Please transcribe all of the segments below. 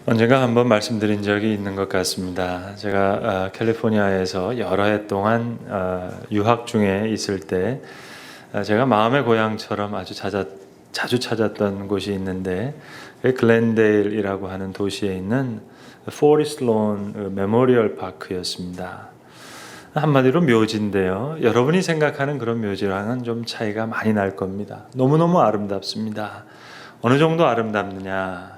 언젠가 한번 말씀드린 적이 있는 것 같습니다. 제가 캘리포니아에서 여러 해 동안 유학 중에 있을 때 제가 마음의 고향처럼 자주 찾았던 곳이 있는데 글렌데일이라고 하는 도시에 있는 포리스트 론 메모리얼 파크였습니다. 한마디로 묘지인데요. 여러분이 생각하는 그런 묘지랑은 좀 차이가 많이 날 겁니다. 너무너무 아름답습니다. 어느 정도 아름답느냐?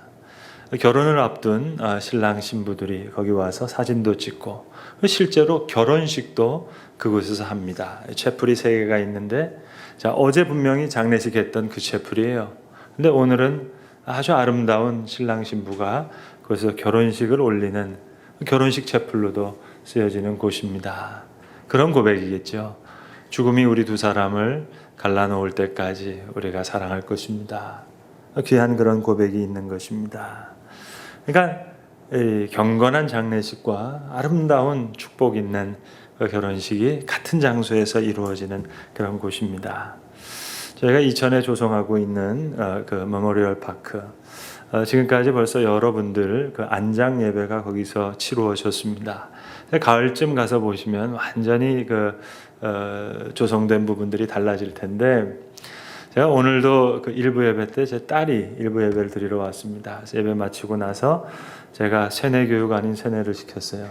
결혼을 앞둔 신랑 신부들이 거기 와서 사진도 찍고 실제로 결혼식도 그곳에서 합니다. 채플이 3개가 있는데 어제 분명히 장례식 했던 그 채플이에요. 근데 오늘은 아주 아름다운 신랑 신부가 거기서 결혼식을 올리는 결혼식 채플로도 쓰여지는 곳입니다. 그런 고백이겠죠. 죽음이 우리 두 사람을 갈라놓을 때까지 우리가 사랑할 것입니다. 귀한 그런 고백이 있는 것입니다. 그러니까 경건한 장례식과 아름다운 축복 있는 결혼식이 같은 장소에서 이루어지는 그런 곳입니다. 저희가 이천에 조성하고 있는 그 메모리얼 파크, 지금까지 벌써 여러분들 그 안장 예배가 거기서 치루어졌습니다. 가을쯤 가서 보시면 완전히 조성된 부분들이 달라질 텐데, 제가 오늘도 그 일부 예배 때 제 딸이 일부 예배를 드리러 왔습니다. 예배 마치고 나서 제가 세뇌 교육 아닌 세뇌를 시켰어요.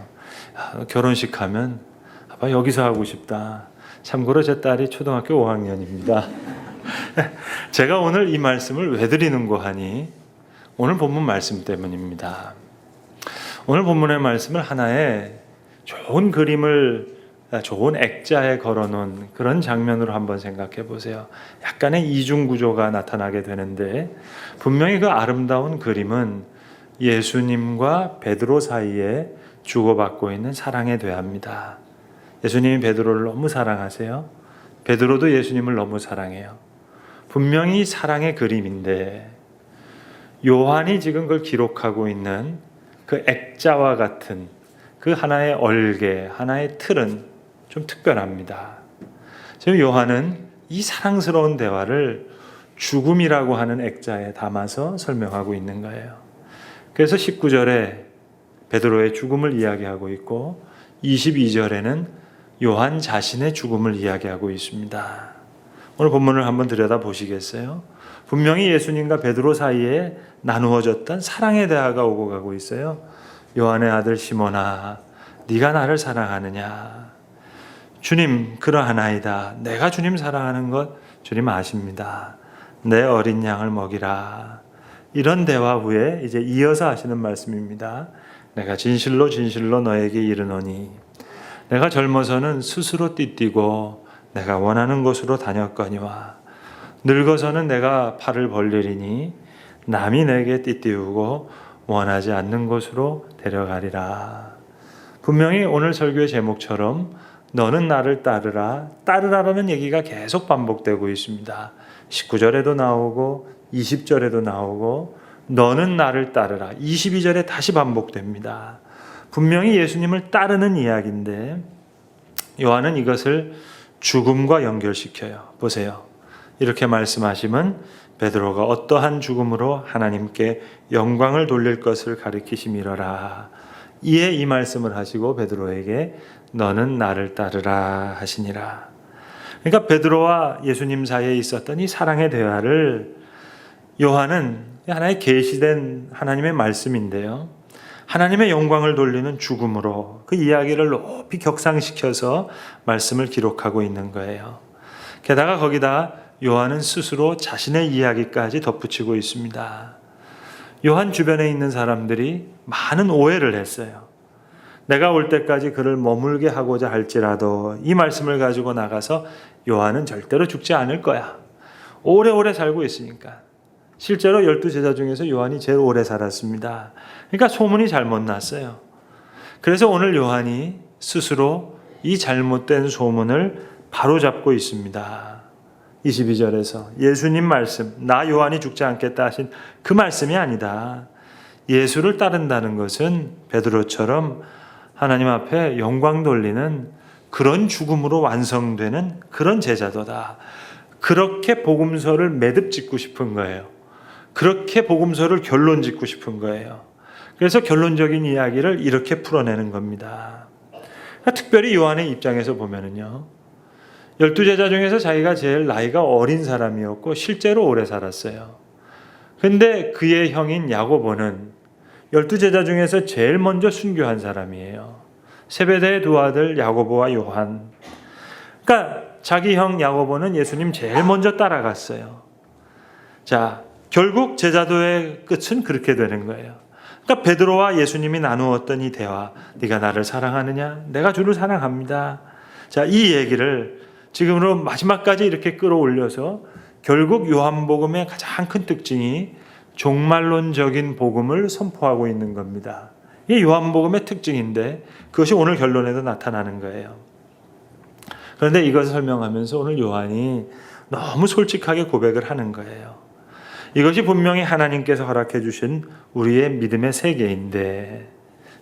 결혼식 하면 아빠 여기서 하고 싶다. 참고로 제 딸이 초등학교 5학년입니다. 제가 오늘 이 말씀을 왜 드리는고 하니 오늘 본문 말씀 때문입니다. 오늘 본문의 말씀을 하나의 좋은 그림을 좋은 액자에 걸어놓은 그런 장면으로 한번 생각해 보세요. 약간의 이중 구조가 나타나게 되는데, 분명히 그 아름다운 그림은 예수님과 베드로 사이에 주고받고 있는 사랑의 대화입니다. 예수님이 베드로를 너무 사랑하세요. 베드로도 예수님을 너무 사랑해요. 분명히 사랑의 그림인데, 요한이 지금 그걸 기록하고 있는 그 액자와 같은 그 하나의 얼개, 하나의 틀은 좀 특별합니다. 지금 요한은 이 사랑스러운 대화를 죽음이라고 하는 액자에 담아서 설명하고 있는 거예요. 그래서 19절에 베드로의 죽음을 이야기하고 있고 22절에는 요한 자신의 죽음을 이야기하고 있습니다. 오늘 본문을 한번 들여다보시겠어요? 분명히 예수님과 베드로 사이에 나누어졌던 사랑의 대화가 오고 가고 있어요. 요한의 아들 시몬아, 네가 나를 사랑하느냐? 주님, 그러하나이다. 내가 주님 사랑하는 것 주님 아십니다. 내 어린 양을 먹이라. 이런 대화 후에 이제 이어서 하시는 말씀입니다. 내가 진실로 진실로 너에게 이르노니 내가 젊어서는 스스로 띠뛰고 내가 원하는 곳으로 다녔거니와 늙어서는 내가 팔을 벌리리니 남이 내게 띠띠우고 원하지 않는 곳으로 데려가리라. 분명히 오늘 설교의 제목처럼 너는 나를 따르라, 따르라라는 얘기가 계속 반복되고 있습니다. 19절에도 나오고 20절에도 나오고 너는 나를 따르라, 22절에 다시 반복됩니다. 분명히 예수님을 따르는 이야기인데 요한은 이것을 죽음과 연결시켜요. 보세요. 이렇게 말씀하시면 베드로가 어떠한 죽음으로 하나님께 영광을 돌릴 것을 가리키심이러라. 이에 이 말씀을 하시고 베드로에게 너는 나를 따르라 하시니라. 그러니까 베드로와 예수님 사이에 있었던 이 사랑의 대화를 요한은 하나의 계시된 하나님의 말씀인데요, 하나님의 영광을 돌리는 죽음으로 그 이야기를 높이 격상시켜서 말씀을 기록하고 있는 거예요. 게다가 거기다 요한은 스스로 자신의 이야기까지 덧붙이고 있습니다. 요한 주변에 있는 사람들이 많은 오해를 했어요. 내가 올 때까지 그를 머물게 하고자 할지라도 이 말씀을 가지고 나가서 요한은 절대로 죽지 않을 거야. 오래오래 살고 있으니까. 실제로 12제자 중에서 요한이 제일 오래 살았습니다. 그러니까 소문이 잘못 났어요. 그래서 오늘 요한이 스스로 이 잘못된 소문을 바로잡고 있습니다. 22절에서 예수님 말씀, 나 요한이 죽지 않겠다 하신 그 말씀이 아니다. 예수를 따른다는 것은 베드로처럼 하나님 앞에 영광 돌리는 그런 죽음으로 완성되는 그런 제자도다. 그렇게 복음서를 매듭 짓고 싶은 거예요. 그렇게 복음서를 결론 짓고 싶은 거예요. 그래서 결론적인 이야기를 이렇게 풀어내는 겁니다. 특별히 요한의 입장에서 보면은요, 12제자 중에서 자기가 제일 나이가 어린 사람이었고 실제로 오래 살았어요. 근데 그의 형인 야고보는 12제자 중에서 제일 먼저 순교한 사람이에요. 세베대의 두 아들 야고보와 요한. 그러니까 자기 형 야고보는 예수님 제일 먼저 따라갔어요. 자, 결국 제자도의 끝은 그렇게 되는 거예요. 그러니까 베드로와 예수님이 나누었던 이 대화, 네가 나를 사랑하느냐? 내가 주를 사랑합니다. 자, 이 얘기를 지금으로 마지막까지 이렇게 끌어올려서 결국 요한복음의 가장 큰 특징이 종말론적인 복음을 선포하고 있는 겁니다. 이게 요한복음의 특징인데 그것이 오늘 결론에도 나타나는 거예요. 그런데 이것을 설명하면서 오늘 요한이 너무 솔직하게 고백을 하는 거예요. 이것이 분명히 하나님께서 허락해 주신 우리의 믿음의 세계인데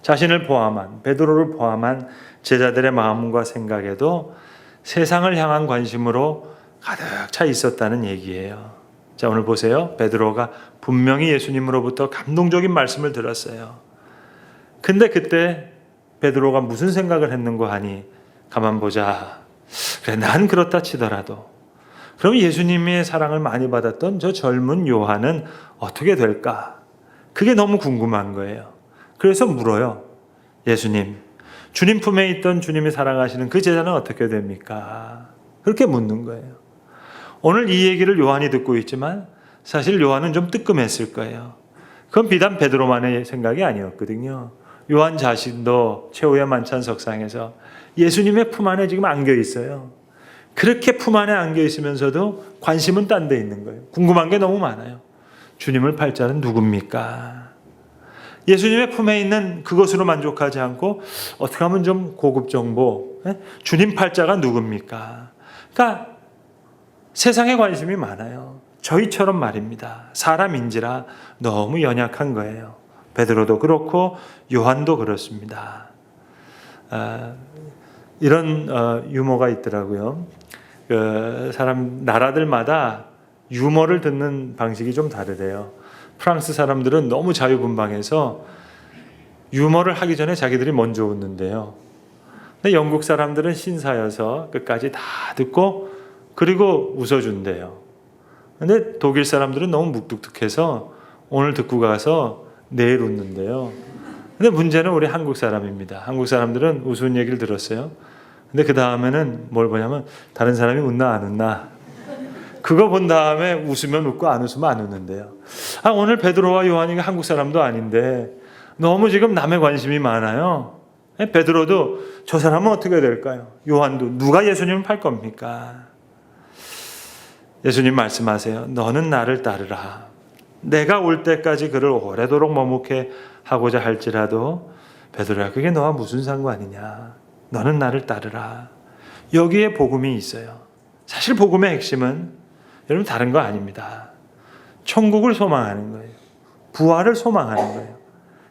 자신을 포함한, 베드로를 포함한 제자들의 마음과 생각에도 세상을 향한 관심으로 가득 차 있었다는 얘기예요. 자, 오늘 보세요. 베드로가 분명히 예수님으로부터 감동적인 말씀을 들었어요. 근데 그때 베드로가 무슨 생각을 했는고 하니, 가만 보자. 그래, 난 그렇다 치더라도 그럼 예수님의 사랑을 많이 받았던 저 젊은 요한은 어떻게 될까? 그게 너무 궁금한 거예요. 그래서 물어요. 예수님, 주님 품에 있던 주님이 사랑하시는 그 제자는 어떻게 됩니까? 그렇게 묻는 거예요. 오늘 이 얘기를 요한이 듣고 있지만 사실 요한은 좀 뜨끔했을 거예요. 그건 비단 베드로만의 생각이 아니었거든요. 요한 자신도 최후의 만찬석상에서 예수님의 품 안에 지금 안겨 있어요. 그렇게 품 안에 안겨 있으면서도 관심은 딴 데 있는 거예요. 궁금한 게 너무 많아요. 주님을 팔 자는 누굽니까? 예수님의 품에 있는 그것으로 만족하지 않고 어떻게 하면 좀 고급 정보, 주님 팔자가 누굽니까? 그러니까 세상에 관심이 많아요. 저희처럼 말입니다. 사람인지라 너무 연약한 거예요. 베드로도 그렇고 요한도 그렇습니다. 이런 유머가 있더라고요. 나라들마다 유머를 듣는 방식이 좀 다르대요. 프랑스 사람들은 너무 자유분방해서 유머를 하기 전에 자기들이 먼저 웃는데요. 근데 영국 사람들은 신사여서 끝까지 다 듣고 그리고 웃어준대요. 근데 독일 사람들은 너무 묵뚝뚝해서 오늘 듣고 가서 내일 웃는데요. 근데 문제는 우리 한국 사람입니다. 한국 사람들은 우스운 얘기를 들었어요. 근데 그 다음에는 뭘 보냐면 다른 사람이 웃나 안 웃나 그거 본 다음에 웃으면 웃고 안 웃으면 안 웃는데요. 오늘 베드로와 요한이 한국 사람도 아닌데 너무 지금 남의 관심이 많아요. 베드로도 저 사람은 어떻게 될까요? 요한도 누가 예수님을 팔 겁니까? 예수님 말씀하세요. 너는 나를 따르라. 내가 올 때까지 그를 오래도록 머무게 하고자 할지라도 베드로야, 그게 너와 무슨 상관이냐? 너는 나를 따르라. 여기에 복음이 있어요. 사실 복음의 핵심은 여러분 다른 거 아닙니다. 천국을 소망하는 거예요. 부활을 소망하는 거예요.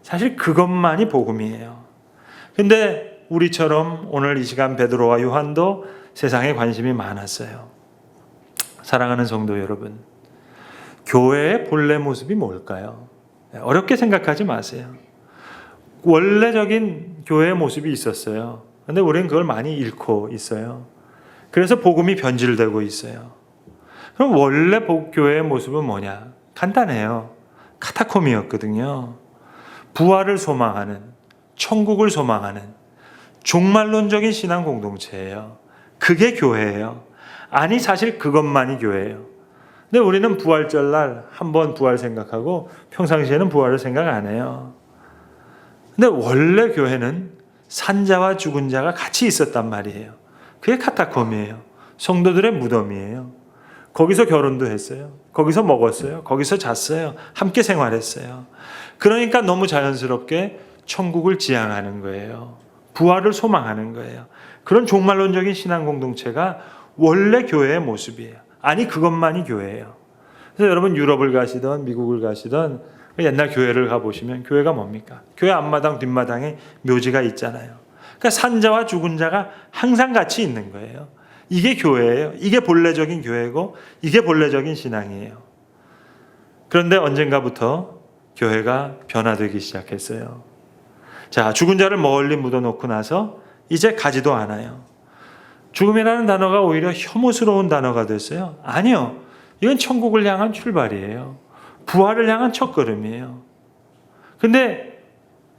사실 그것만이 복음이에요. 근데 우리처럼 오늘 이 시간 베드로와 요한도 세상에 관심이 많았어요. 사랑하는 성도 여러분, 교회의 본래 모습이 뭘까요? 어렵게 생각하지 마세요. 원래적인 교회의 모습이 있었어요. 근데 우리는 그걸 많이 잃고 있어요. 그래서 복음이 변질되고 있어요. 그럼 원래 교회의 모습은 뭐냐? 간단해요. 카타콤이었거든요. 부활을 소망하는, 천국을 소망하는 종말론적인 신앙 공동체예요. 그게 교회예요. 아니, 사실 그것만이 교회예요. 근데 우리는 부활절날 한번 부활 생각하고 평상시에는 부활을 생각 안 해요. 근데 원래 교회는 산자와 죽은 자가 같이 있었단 말이에요. 그게 카타콤이에요. 성도들의 무덤이에요. 거기서 결혼도 했어요. 거기서 먹었어요. 거기서 잤어요. 함께 생활했어요. 그러니까 너무 자연스럽게 천국을 지향하는 거예요. 부활을 소망하는 거예요. 그런 종말론적인 신앙 공동체가 원래 교회의 모습이에요. 아니, 그것만이 교회예요. 그래서 여러분 유럽을 가시던 미국을 가시던 옛날 교회를 가보시면 교회가 뭡니까? 교회 앞마당 뒷마당에 묘지가 있잖아요. 그러니까 산자와 죽은 자가 항상 같이 있는 거예요. 이게 교회예요. 이게 본래적인 교회고 이게 본래적인 신앙이에요. 그런데 언젠가부터 교회가 변화되기 시작했어요. 자, 죽은 자를 멀리 묻어놓고 나서 이제 가지도 않아요. 죽음이라는 단어가 오히려 혐오스러운 단어가 됐어요. 아니요. 이건 천국을 향한 출발이에요. 부활을 향한 첫걸음이에요. 근데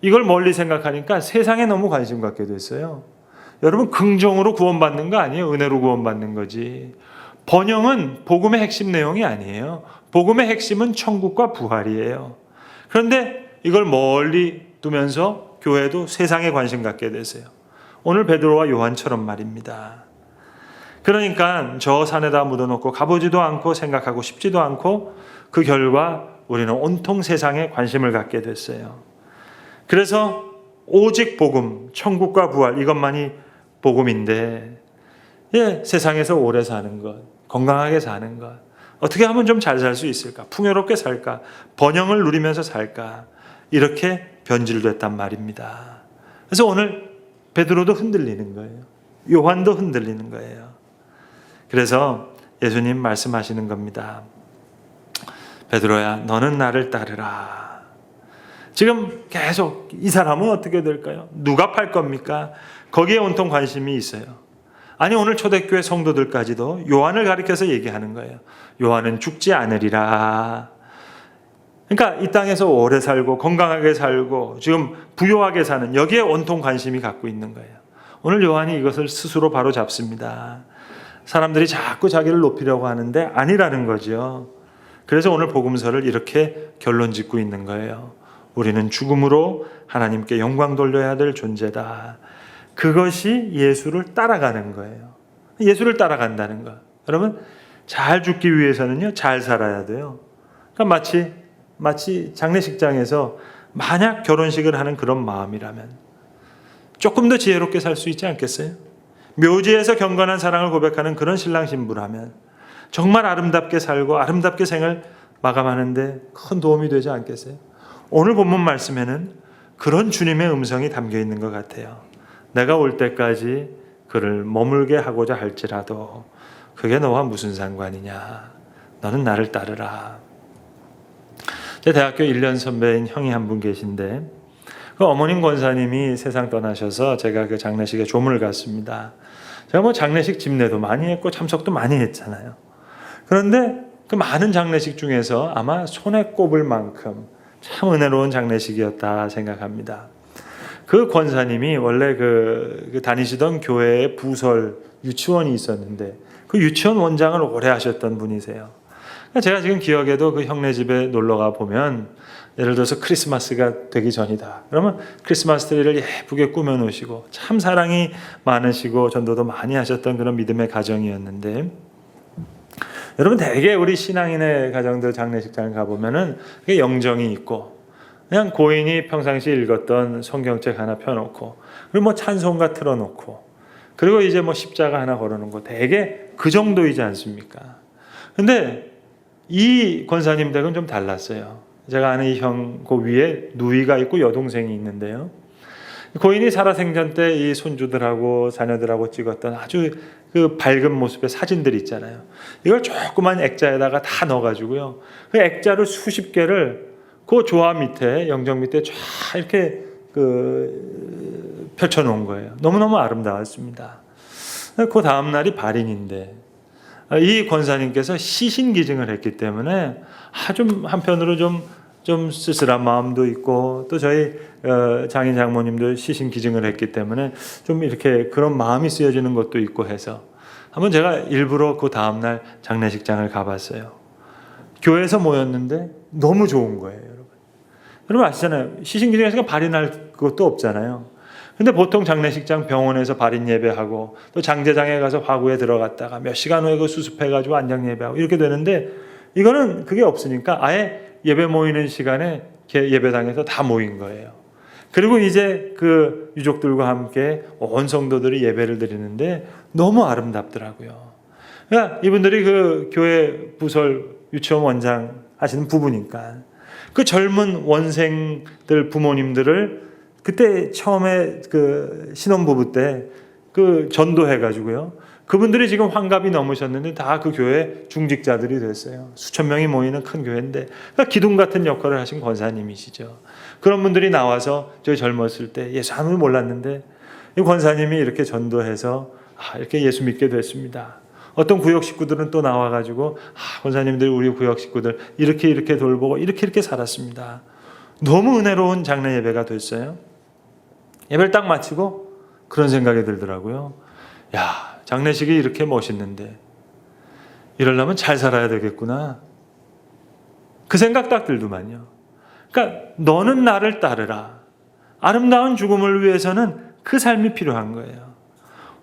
이걸 멀리 생각하니까 세상에 너무 관심 갖게 됐어요. 여러분, 긍정으로 구원받는 거 아니에요. 은혜로 구원받는 거지. 번영은 복음의 핵심 내용이 아니에요. 복음의 핵심은 천국과 부활이에요. 그런데 이걸 멀리 두면서 교회도 세상에 관심 갖게 되세요. 오늘 베드로와 요한처럼 말입니다. 그러니까 저 산에다 묻어놓고 가보지도 않고 생각하고 싶지도 않고 그 결과 우리는 온통 세상에 관심을 갖게 됐어요. 그래서 오직 복음, 천국과 부활 이것만이 복음인데 세상에서 오래 사는 것, 건강하게 사는 것, 어떻게 하면 좀 잘 살 수 있을까? 풍요롭게 살까? 번영을 누리면서 살까? 이렇게 변질됐단 말입니다. 그래서 오늘 베드로도 흔들리는 거예요. 요한도 흔들리는 거예요. 그래서 예수님 말씀하시는 겁니다. 베드로야, 너는 나를 따르라. 지금 계속 이 사람은 어떻게 될까요? 누가 팔 겁니까? 거기에 온통 관심이 있어요. 아니, 오늘 초대교회 성도들까지도 요한을 가리켜서 얘기하는 거예요. 요한은 죽지 않으리라. 그러니까 이 땅에서 오래 살고 건강하게 살고 지금 부유하게 사는 여기에 온통 관심이 갖고 있는 거예요. 오늘 요한이 이것을 스스로 바로 잡습니다. 사람들이 자꾸 자기를 높이려고 하는데 아니라는 거죠. 그래서 오늘 복음서를 이렇게 결론 짓고 있는 거예요. 우리는 죽음으로 하나님께 영광 돌려야 될 존재다. 그것이 예수를 따라가는 거예요. 예수를 따라간다는 거. 여러분, 잘 죽기 위해서는요, 잘 살아야 돼요. 그러니까 마치 장례식장에서 만약 결혼식을 하는 그런 마음이라면 조금 더 지혜롭게 살 수 있지 않겠어요? 묘지에서 경건한 사랑을 고백하는 그런 신랑 신부라면 정말 아름답게 살고 아름답게 생을 마감하는데 큰 도움이 되지 않겠어요? 오늘 본문 말씀에는 그런 주님의 음성이 담겨 있는 것 같아요. 내가 올 때까지 그를 머물게 하고자 할지라도 그게 너와 무슨 상관이냐. 너는 나를 따르라. 제 대학교 1년 선배인 형이 한 분 계신데 그 어머님 권사님이 세상 떠나셔서 제가 그 장례식에 조문을 갔습니다. 제가 뭐 장례식 집례도 많이 했고 참석도 많이 했잖아요. 그런데 그 많은 장례식 중에서 아마 손에 꼽을 만큼 참 은혜로운 장례식이었다 생각합니다. 그 권사님이 원래 그 다니시던 교회에 부설 유치원이 있었는데 그 유치원 원장을 오래 하셨던 분이세요. 제가 지금 기억에도 그 형네 집에 놀러가 보면 예를 들어서 크리스마스가 되기 전이다. 그러면 크리스마스 트리를 예쁘게 꾸며놓으시고 참 사랑이 많으시고 전도도 많이 하셨던 그런 믿음의 가정이었는데 여러분 대개 우리 신앙인의 가정들 장례식장을 가보면은 그게 영정이 있고 그냥 고인이 평상시 읽었던 성경책 하나 펴놓고 그리고 뭐 찬송가 틀어놓고 그리고 이제 뭐 십자가 하나 걸어놓은 대개 그 정도이지 않습니까? 근데 이 권사님 댁은 좀 달랐어요. 제가 아는 이 형 그 위에 누이가 있고 여동생이 있는데요. 고인이 살아생전 때 이 손주들하고 자녀들하고 찍었던 아주 그 밝은 모습의 사진들 있잖아요. 이걸 조그만 액자에다가 다 넣어가지고요. 그 액자를 수십 개를 그 조화 밑에 영정 밑에 쫙 이렇게 펼쳐놓은 거예요. 너무너무 아름다웠습니다. 그 다음 날이 발인인데 이 권사님께서 시신기증을 했기 때문에 좀 한편으로 좀 쓸쓸한 마음도 있고 또 저희 장인 장모님도 시신기증을 했기 때문에 좀 이렇게 그런 마음이 쓰여지는 것도 있고 해서 한번 제가 일부러 그 다음날 장례식장을 가봤어요. 교회에서 모였는데 너무 좋은 거예요, 여러분. 여러분 아시잖아요. 시신기증에서 발인할 것도 없잖아요. 근데 보통 장례식장 병원에서 발인 예배하고 또 장제장에 가서 화구에 들어갔다가 몇 시간 후에 그 수습해가지고 안장 예배하고 이렇게 되는데 이거는 그게 없으니까 아예 예배 모이는 시간에 예배당에서 다 모인 거예요. 그리고 이제 그 유족들과 함께 온 성도들이 예배를 드리는데 너무 아름답더라고요. 그러니까 이분들이 그 교회 부설 유치원 원장 하시는 부부니까 그 젊은 원생들 부모님들을 그때 처음에 그 신혼부부 때 그 전도해가지고요. 그분들이 지금 환갑이 넘으셨는데 다 그 교회 중직자들이 됐어요. 수천 명이 모이는 큰 교회인데 그러니까 기둥 같은 역할을 하신 권사님이시죠. 그런 분들이 나와서 저희 젊었을 때 예수 아무도 몰랐는데 이 권사님이 이렇게 전도해서 이렇게 예수 믿게 됐습니다. 어떤 구역 식구들은 또 나와가지고 권사님들 우리 구역 식구들 이렇게 돌보고 이렇게 살았습니다. 너무 은혜로운 장례 예배가 됐어요. 예배를 딱 마치고 그런 생각이 들더라고요. 야, 장례식이 이렇게 멋있는데 이러려면 잘 살아야 되겠구나. 그 생각 딱 들더만요. 그러니까 너는 나를 따르라. 아름다운 죽음을 위해서는 그 삶이 필요한 거예요.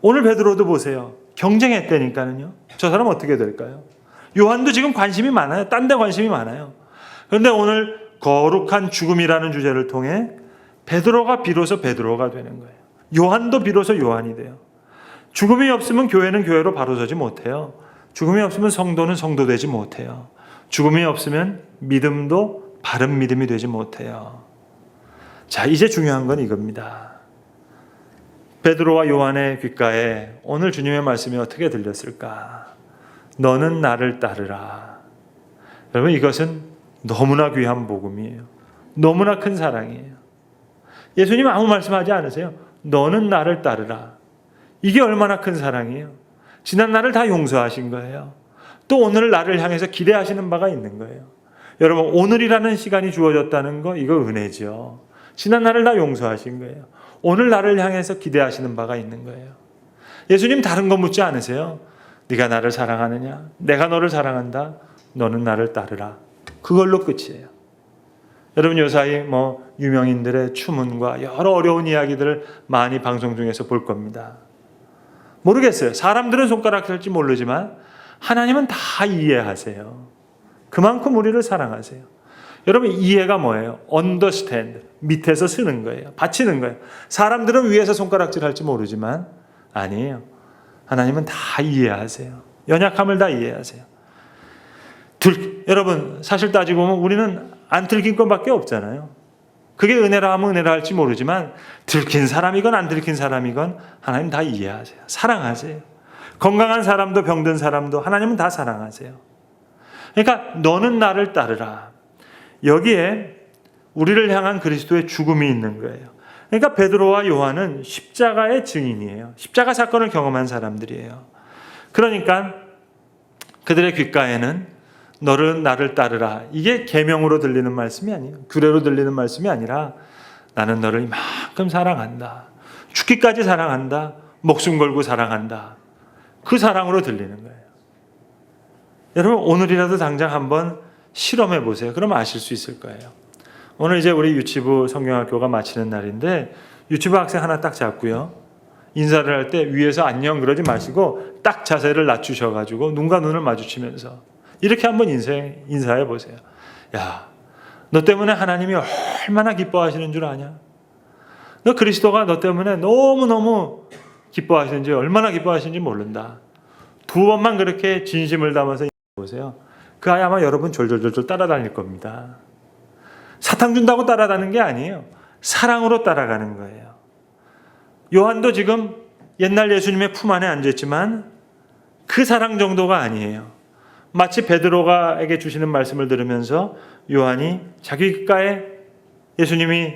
오늘 베드로도 보세요. 경쟁했다니까요. 저 사람 어떻게 될까요? 요한도 지금 관심이 많아요. 딴 데 관심이 많아요. 그런데 오늘 거룩한 죽음이라는 주제를 통해 베드로가 비로소 베드로가 되는 거예요. 요한도 비로소 요한이 돼요. 죽음이 없으면 교회는 교회로 바로 서지 못해요. 죽음이 없으면 성도는 성도 되지 못해요. 죽음이 없으면 믿음도 바른 믿음이 되지 못해요. 자, 이제 중요한 건 이겁니다. 베드로와 요한의 귓가에 오늘 주님의 말씀이 어떻게 들렸을까? 너는 나를 따르라. 여러분, 이것은 너무나 귀한 복음이에요. 너무나 큰 사랑이에요. 예수님 아무 말씀하지 않으세요. 너는 나를 따르라. 이게 얼마나 큰 사랑이에요. 지난 날을 다 용서하신 거예요. 또 오늘 나를 향해서 기대하시는 바가 있는 거예요. 여러분, 오늘이라는 시간이 주어졌다는 거 이거 은혜죠. 지난 날을 다 용서하신 거예요. 오늘 나를 향해서 기대하시는 바가 있는 거예요. 예수님 다른 거 묻지 않으세요. 네가 나를 사랑하느냐? 내가 너를 사랑한다. 너는 나를 따르라. 그걸로 끝이에요. 여러분, 요사이 유명인들의 추문과 여러 어려운 이야기들을 많이 방송 중에서 볼 겁니다. 모르겠어요. 사람들은 손가락 셀지 모르지만 하나님은 다 이해하세요. 그만큼 우리를 사랑하세요. 여러분, 이해가 뭐예요? understand. 밑에서 쓰는 거예요. 바치는 거예요. 사람들은 위에서 손가락질 할지 모르지만 아니에요. 하나님은 다 이해하세요. 연약함을 다 이해하세요. 여러분, 사실 따지고 보면 우리는 안 들킨 것밖에 없잖아요. 그게 은혜라 하면 은혜라 할지 모르지만 들킨 사람이건 안 들킨 사람이건 하나님 다 이해하세요. 사랑하세요. 건강한 사람도 병든 사람도 하나님은 다 사랑하세요. 그러니까 너는 나를 따르라. 여기에 우리를 향한 그리스도의 죽음이 있는 거예요. 그러니까 베드로와 요한은 십자가의 증인이에요. 십자가 사건을 경험한 사람들이에요. 그러니까 그들의 귓가에는 너를 나를 따르라. 이게 계명으로 들리는 말씀이 아니에요. 규례로 들리는 말씀이 아니라 나는 너를 이만큼 사랑한다. 죽기까지 사랑한다. 목숨 걸고 사랑한다. 그 사랑으로 들리는 거예요. 여러분, 오늘이라도 당장 한번 실험해 보세요. 그러면 아실 수 있을 거예요. 오늘 이제 우리 유치부 성경학교가 마치는 날인데 유치부 학생 하나 딱 잡고요. 인사를 할 때 위에서 안녕 그러지 마시고 딱 자세를 낮추셔가지고 눈과 눈을 마주치면서 이렇게 한번 인사해 보세요. 야, 너 때문에 하나님이 얼마나 기뻐하시는 줄 아냐? 너 그리스도가 너 때문에 너무너무 기뻐하시는지 얼마나 기뻐하시는지 모른다. 두 번만 그렇게 진심을 담아서 보세요. 그 아이 아마 여러분 졸졸졸졸 따라다닐 겁니다. 사탕 준다고 따라다니는 게 아니에요. 사랑으로 따라가는 거예요. 요한도 지금 옛날 예수님의 품 안에 앉았지만 그 사랑 정도가 아니에요. 마치 베드로가에게 주시는 말씀을 들으면서 요한이 자기 귓가에 예수님이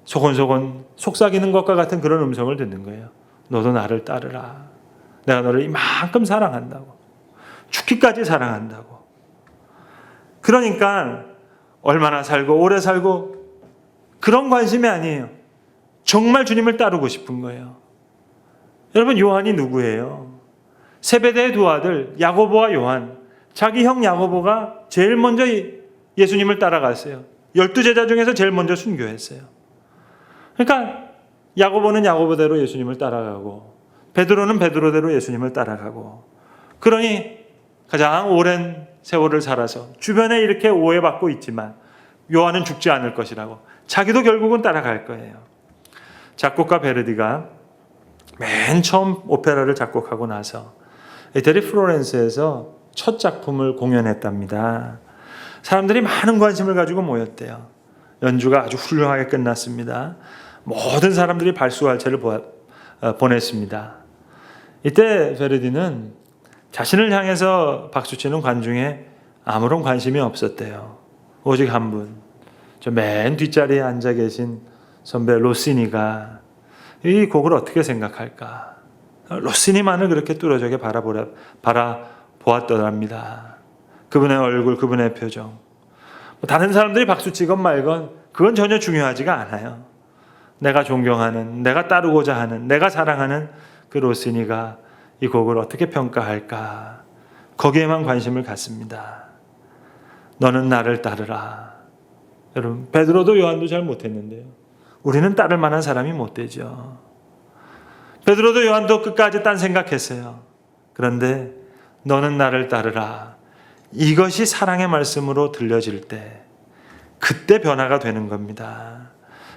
소곤소곤 속삭이는 것과 같은 그런 음성을 듣는 거예요. 너도 나를 따르라. 내가 너를 이만큼 사랑한다고. 죽기까지 사랑한다고. 그러니까 얼마나 살고 오래 살고 그런 관심이 아니에요. 정말 주님을 따르고 싶은 거예요. 여러분, 요한이 누구예요? 세베대의 두 아들 야고보와 요한. 자기 형 야고보가 제일 먼저 예수님을 따라갔어요. 12제자 중에서 제일 먼저 순교했어요. 그러니까 야고보는 야고보대로 예수님을 따라가고 베드로는 베드로대로 예수님을 따라가고 그러니 가장 오랜 세월을 살아서 주변에 이렇게 오해받고 있지만 요한은 죽지 않을 것이라고 자기도 결국은 따라갈 거예요. 작곡가 베르디가 맨 처음 오페라를 작곡하고 나서 이태리 플로렌스에서 첫 작품을 공연했답니다. 사람들이 많은 관심을 가지고 모였대요. 연주가 아주 훌륭하게 끝났습니다. 모든 사람들이 발수할채를 보냈습니다. 이때 베르디는 자신을 향해서 박수치는 관중에 아무런 관심이 없었대요. 오직 한 분, 저 맨 뒷자리에 앉아 계신 선배 로시니가 이 곡을 어떻게 생각할까? 로시니만을 그렇게 뚫어져게 바라보았더랍니다. 그분의 얼굴, 그분의 표정. 다른 사람들이 박수치건 말건 그건 전혀 중요하지가 않아요. 내가 존경하는, 내가 따르고자 하는, 내가 사랑하는 그 로시니가 이 곡을 어떻게 평가할까? 거기에만 관심을 갖습니다. 너는 나를 따르라. 여러분, 베드로도 요한도 잘 못했는데요. 우리는 따를 만한 사람이 못 되죠. 베드로도 요한도 끝까지 딴 생각했어요. 그런데 너는 나를 따르라. 이것이 사랑의 말씀으로 들려질 때 그때 변화가 되는 겁니다.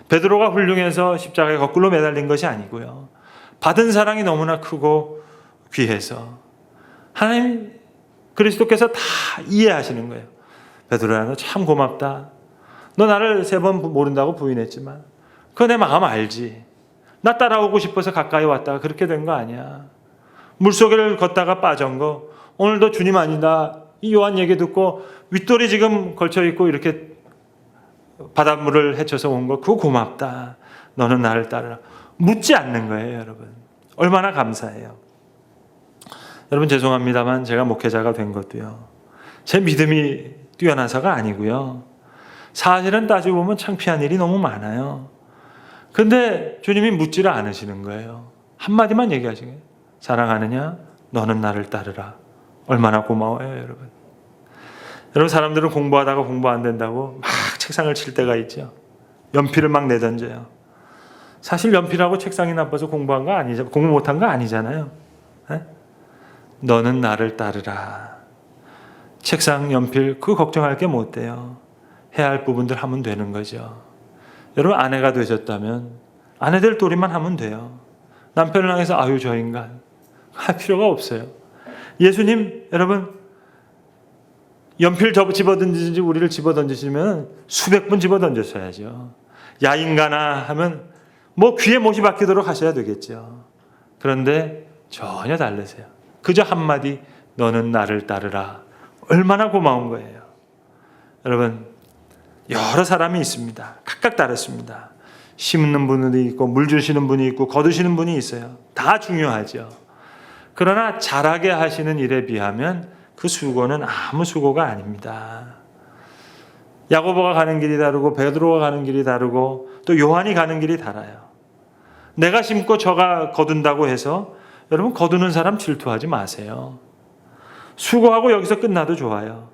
베드로가 훌륭해서 십자가에 거꾸로 매달린 것이 아니고요. 받은 사랑이 너무나 크고 귀해서 하나님 그리스도께서 다 이해하시는 거예요. 베드로야, 너 참 고맙다. 너 나를 3번 모른다고 부인했지만 그거 내 마음 알지. 나 따라오고 싶어서 가까이 왔다가 그렇게 된 거 아니야. 물속을 걷다가 빠진 거 오늘도 주님 아니다. 이 요한 얘기 듣고 윗돌이 지금 걸쳐있고 이렇게 바닷물을 헤쳐서 온 거 그거 고맙다. 너는 나를 따르라. 묻지 않는 거예요, 여러분. 얼마나 감사해요. 여러분 죄송합니다만 제가 목회자가 된 것도요. 제 믿음이 뛰어나서가 아니고요. 사실은 따지고 보면 창피한 일이 너무 많아요. 근데 주님이 묻지를 않으시는 거예요. 한마디만 얘기하시는 거예요. 사랑하느냐? 너는 나를 따르라. 얼마나 고마워요, 여러분. 여러분 사람들은 공부하다가 공부 안 된다고 막 책상을 칠 때가 있죠. 연필을 막 내던져요. 사실 연필하고 책상이 나빠서 공부한 거 아니죠. 공부 못한 거 아니잖아요. 네? 너는 나를 따르라. 책상, 연필 그거 걱정할 게 못 돼요. 해야 할 부분들 하면 되는 거죠. 여러분 아내가 되셨다면 아내들 도리만 하면 돼요. 남편을 향해서 아유 저 인간 할 필요가 없어요. 예수님 여러분 연필 집어던지든지 우리를 집어던지시면 수백 분 집어던졌어야죠. 야 인간아 하면 뭐 귀에 못이 박히도록 하셔야 되겠죠. 그런데 전혀 다르세요. 그저 한마디 너는 나를 따르라. 얼마나 고마운 거예요. 여러분 여러 사람이 있습니다. 각각 다릅니다. 심는 분이 있고 물 주시는 분이 있고 거두시는 분이 있어요. 다 중요하죠. 그러나 잘하게 하시는 일에 비하면 그 수고는 아무 수고가 아닙니다. 야고보가 가는 길이 다르고 베드로가 가는 길이 다르고 또 요한이 가는 길이 달라요. 내가 심고 저가 거둔다고 해서 여러분 거두는 사람 질투하지 마세요. 수고하고 여기서 끝나도 좋아요.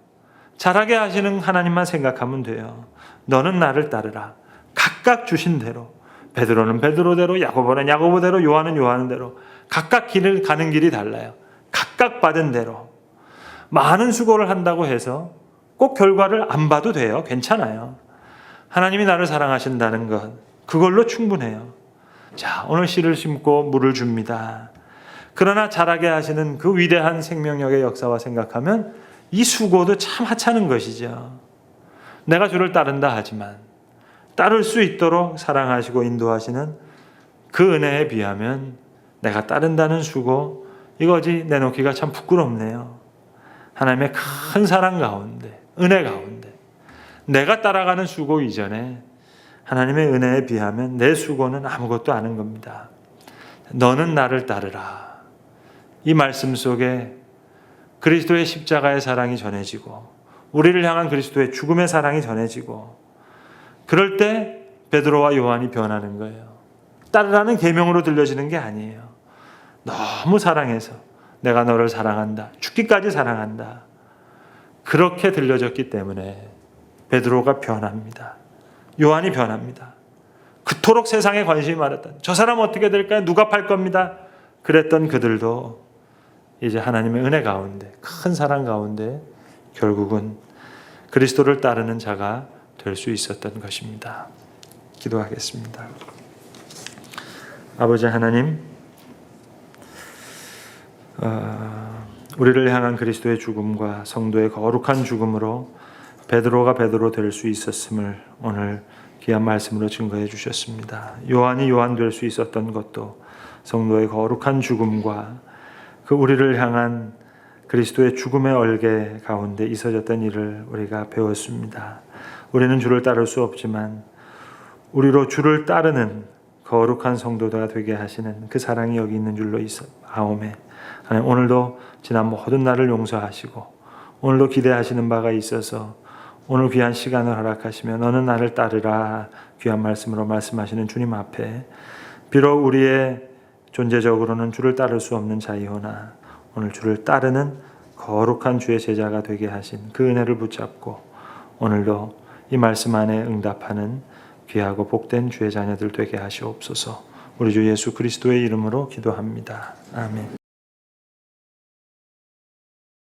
잘하게 하시는 하나님만 생각하면 돼요. 너는 나를 따르라. 각각 주신 대로. 베드로는 베드로대로, 야고보는 야고보대로, 요한은 요한대로. 각각 길을 가는 길이 달라요. 각각 받은 대로. 많은 수고를 한다고 해서 꼭 결과를 안 봐도 돼요. 괜찮아요. 하나님이 나를 사랑하신다는 것, 그걸로 충분해요. 자, 오늘 씨를 심고 물을 줍니다. 그러나 자라게 하시는 그 위대한 생명력의 역사와 생각하면 이 수고도 참 하찮은 것이죠. 내가 주를 따른다 하지만 따를 수 있도록 사랑하시고 인도하시는 그 은혜에 비하면 내가 따른다는 수고 이거지 내놓기가 참 부끄럽네요. 하나님의 큰 사랑 가운데 은혜 가운데 내가 따라가는 수고 이전에 하나님의 은혜에 비하면 내 수고는 아무것도 아닌 겁니다. 너는 나를 따르라. 이 말씀 속에 그리스도의 십자가의 사랑이 전해지고 우리를 향한 그리스도의 죽음의 사랑이 전해지고 그럴 때 베드로와 요한이 변하는 거예요. 따르라는 계명으로 들려지는 게 아니에요. 너무 사랑해서 내가 너를 사랑한다. 죽기까지 사랑한다. 그렇게 들려졌기 때문에 베드로가 변합니다. 요한이 변합니다. 그토록 세상에 관심이 많았던 저 사람 어떻게 될까요? 누가 팔 겁니다. 그랬던 그들도 이제 하나님의 은혜 가운데 큰 사랑 가운데 결국은 그리스도를 따르는 자가 될 수 있었던 것입니다. 기도하겠습니다. 아버지 하나님, 우리를 향한 그리스도의 죽음과 성도의 거룩한 죽음으로 베드로가 베드로 될 수 있었음을 오늘 귀한 말씀으로 증거해 주셨습니다. 요한이 요한 될 수 있었던 것도 성도의 거룩한 죽음과 그 우리를 향한 그리스도의 죽음의 얼개 가운데 있어졌던 일을 우리가 배웠습니다. 우리는 주를 따를 수 없지만 우리로 주를 따르는 거룩한 성도가 되게 하시는 그 사랑이 여기 있는 줄로 아오매. 하나님, 오늘도 지난 모든 날을 용서하시고 오늘도 기대하시는 바가 있어서 오늘 귀한 시간을 허락하시며 너는 나를 따르라 귀한 말씀으로 말씀하시는 주님 앞에 비록 우리의 존재적으로는 주를 따를 수 없는 자이오나 오늘 주를 따르는 거룩한 주의 제자가 되게 하신 그 은혜를 붙잡고 오늘도 이 말씀 안에 응답하는 귀하고 복된 주의 자녀들 되게 하시옵소서. 우리 주 예수 그리스도의 이름으로 기도합니다. 아멘.